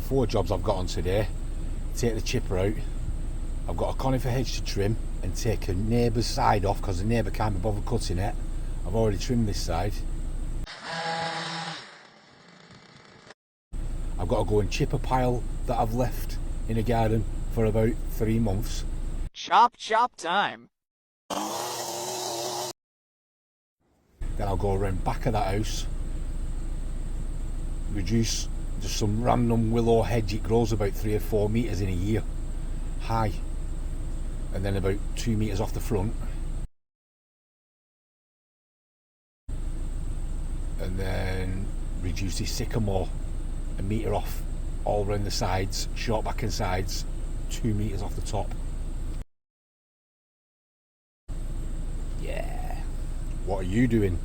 4 jobs I've got on today. Take the chipper out. I've got a conifer hedge to trim and take a neighbour's side off because the neighbour can't be bothered cutting it. I've already trimmed this side. I've got to go and chip a pile that I've left in a garden for about 3 months. Chop time. Then I'll go around back of that house, reduce just some random willow hedge. It grows about 3 or 4 metres in a year high, and then about 2 metres off the front, and then reduce this sycamore 1 metre off all around the sides, short back and sides, 2 metres off the top. Yeah. What are you doing?